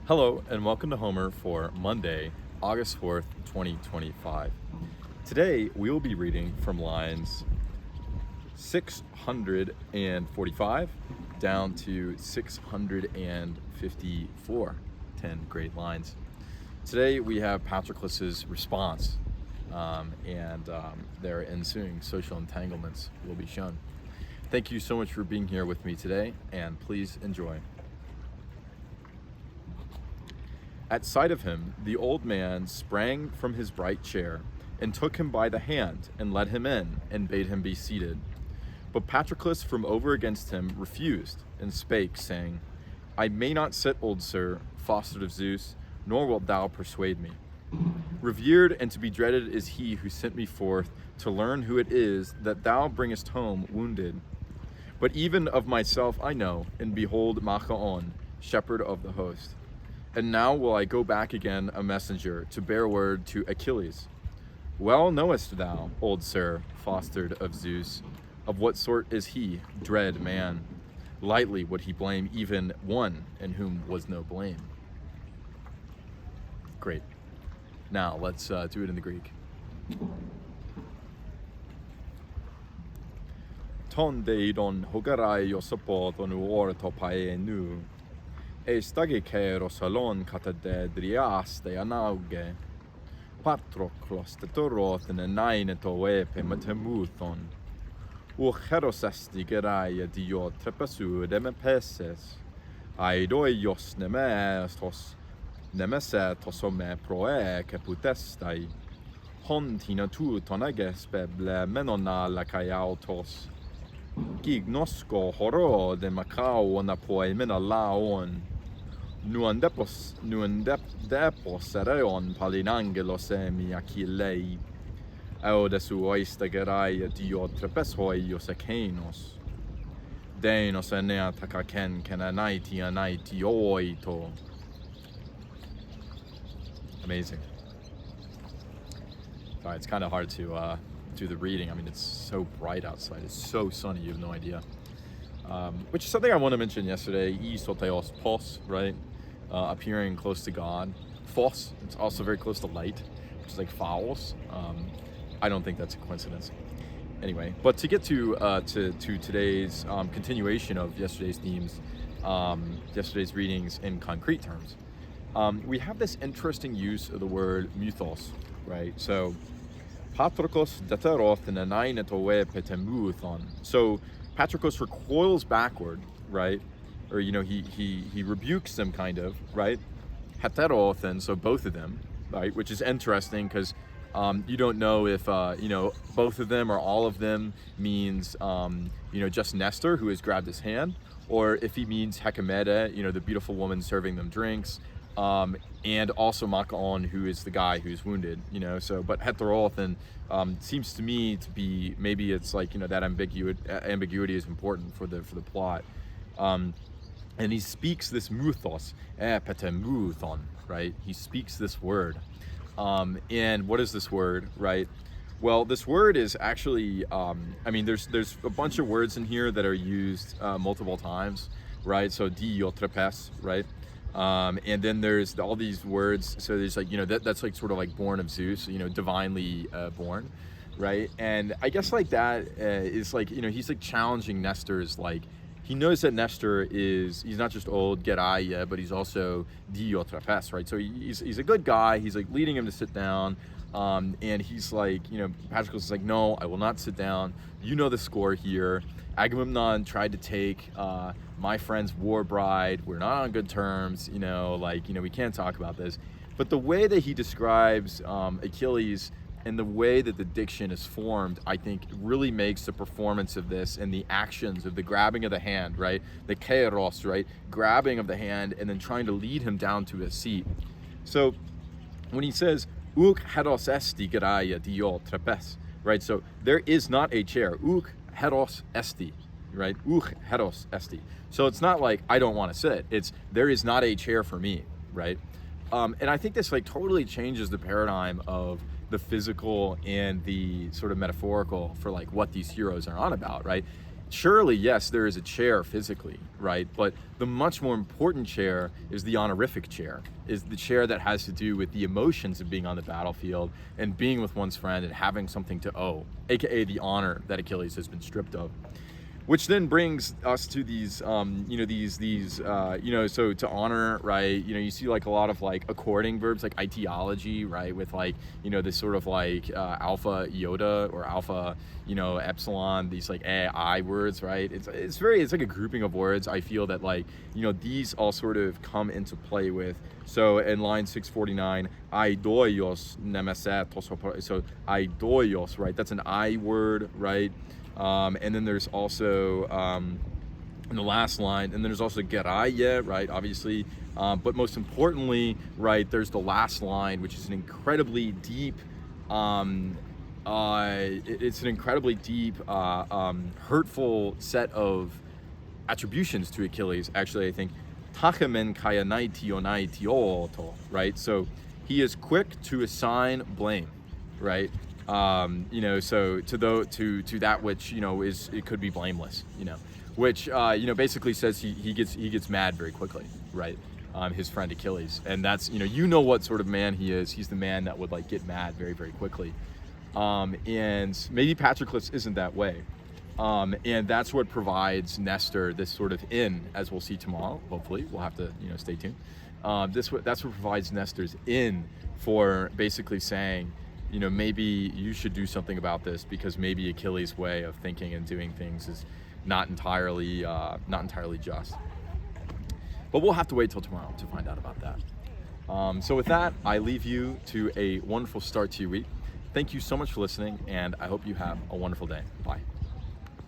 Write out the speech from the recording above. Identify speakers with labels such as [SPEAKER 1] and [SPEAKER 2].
[SPEAKER 1] Hello and welcome to Homer for Monday, August 4th, 2025. Today we will be reading from lines 645 down to 654. 10 great lines. Today we have Patroclus's response and their ensuing social entanglements will be shown. Thank you so much for being here with me today, and please enjoy. At sight of him, the old man sprang from his bright chair and took him by the hand and led him in and bade him be seated. But Patroclus from over against him refused and spake, saying, I may not sit, old sir, fostered of Zeus, nor wilt thou persuade me. Revered and to be dreaded is he who sent me forth to learn who it is that thou bringest home wounded. But even of myself I know, and behold Machaon, shepherd of the host. And now will I go back again a messenger to bear word to Achilles. Well knowest thou, old sir, fostered of Zeus, of what sort is he, dread man. Lightly would he blame even one in whom was no blame. Great. Now let's do it in the Greek. Ton deidon hogaraios apodon orto paenu. Estagikeros salon catadedrias de anauge. Patroclus de toroth in nine to wepe matemuthon. Ucheros esti geraia dio trepasu de mepeses. Aidoios nemestos nemesetos ome proe caputestai. Hontina tu tonages peble menona la caiautos. Gignosco horo de Macao na poi mena laon. Nuandepos ereon palinangelos emi Achillei. Eudesu oistagerai dio trepesoios ekenos. Denos eneataka ken anaiti oito. Amazing. Sorry, it's kind of hard to do the reading. I mean, it's so bright outside. It's so sunny, you have no idea. Which is something I want to mention yesterday. Isoteos pos, right? Appearing close to God. Phos, it's also very close to light, which is like fouls. I don't think that's a coincidence. Anyway, but to get to today's continuation of yesterday's themes, yesterday's readings in concrete terms, we have this interesting use of the word mythos, right? So, Patroclus deteroth in anainetoe petemuthon. So Patroclus recoils backward, right? Or he rebukes them kind of, right? Heteroth, and so both of them, right? Which is interesting because you don't know if both of them or all of them means just Nestor, who has grabbed his hand, or if he means Hecamede, the beautiful woman serving them drinks. And also Machaon, who is the guy who's wounded, but heterothen seems to me to be, maybe it's like, that ambiguity is important for the plot. And he speaks this muthos, epetemuthon, right? He speaks this word. And what is this word, right? Well, this word is actually, there's a bunch of words in here that are used multiple times, right? So diotrepes, right? And then there's all these words. So there's like, that's like sort of like born of Zeus, divinely born, right? And I guess like that is like, he's like challenging Nestor's, like, he knows that Nestor he's not just old Geraya, but he's also Diotrepes, right? So he's a good guy. He's like leading him to sit down. And he's like, Patroclus is like, no, I will not sit down. You know the score here. Agamemnon tried to take my friend's war bride. We're not on good terms, we can't talk about this. But the way that he describes Achilles and the way that the diction is formed, I think really makes the performance of this and the actions of the grabbing of the hand, right? The kairos, right? Grabbing of the hand and then trying to lead him down to a seat. So when he says, Uk heros esti geraya dio trapes, right? So there is not a chair. Uk heros esti, right? Uk heros esti. So it's not like I don't want to sit. It's there is not a chair for me, right? And I think this like totally changes the paradigm of the physical and the sort of metaphorical for like what these heroes are on about, right? surely, yes, there is a chair physically, right? But the much more important chair is the honorific chair, is the chair that has to do with the emotions of being on the battlefield and being with one's friend and having something to owe, aka the honor that Achilles has been stripped of. Which then brings us to these, so to honor, right? You see like a lot of like according verbs, like ideology, right? With like, this sort of like alpha iota or alpha, epsilon, these like I words, right? It's like a grouping of words. I feel that like, these all sort of come into play with. So in line 649, aidoios nemesetos, so aidoios, right? That's an I word, right? And then there's also in the last line, and then there's also geraye, right? Obviously, but most importantly, right? There's the last line, which is an incredibly deep. It's an incredibly deep, hurtful set of attributions to Achilles. Actually, I think tachemen kayanai tionai tioto, right? So he is quick to assign blame, right? So to that which is, it could be blameless, which basically says he gets mad very quickly, right? His friend Achilles, and that's what sort of man he is. He's the man that would like get mad very, very quickly, and maybe Patroclus isn't that way, and that's what provides Nestor this sort of in, as we'll see tomorrow. Hopefully, we'll have to stay tuned. That's what provides Nestor's in for basically saying, maybe you should do something about this, because maybe Achilles' way of thinking and doing things is not entirely just. But we'll have to wait till tomorrow to find out about that. So with that, I leave you to a wonderful start to your week. Thank you so much for listening, and I hope you have a wonderful day. Bye.